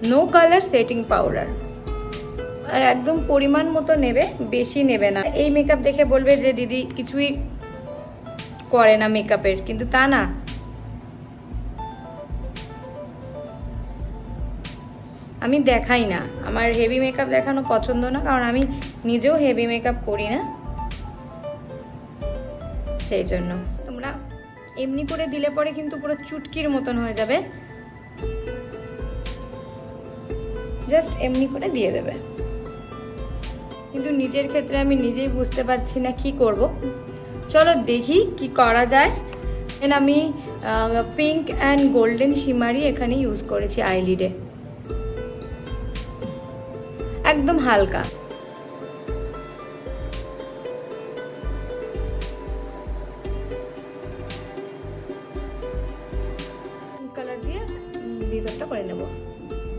No colour setting powder. আর একদম পরিমাণ মতো নেবে, বেশি নেবে না। এই মেকআপ দেখে বলবে যে দিদি কিছুই করে না মেকআপের, কিন্তু তা না। আমি দেখাই না, আমার হেভি মেকআপ দেখানো পছন্দ না, কারণ আমি নিজেও হেভি মেকআপ করি না, সেই জন্য। তোমরা এমনি করে দিলে পরে কিন্তু পুরো চুটকির মতন হয়ে যাবে, জাস্ট এমনি করে দিয়ে দেবে। কিন্তু নিজের ক্ষেত্রে আমি নিজেই বুঝতে পারছি না কি করব। চলো দেখি কি করা যায়। আমি পিঙ্ক অ্যান্ড গোল্ডেন শিমারি এখানে ইউজ করেছি আইলিডে, একদম হালকা।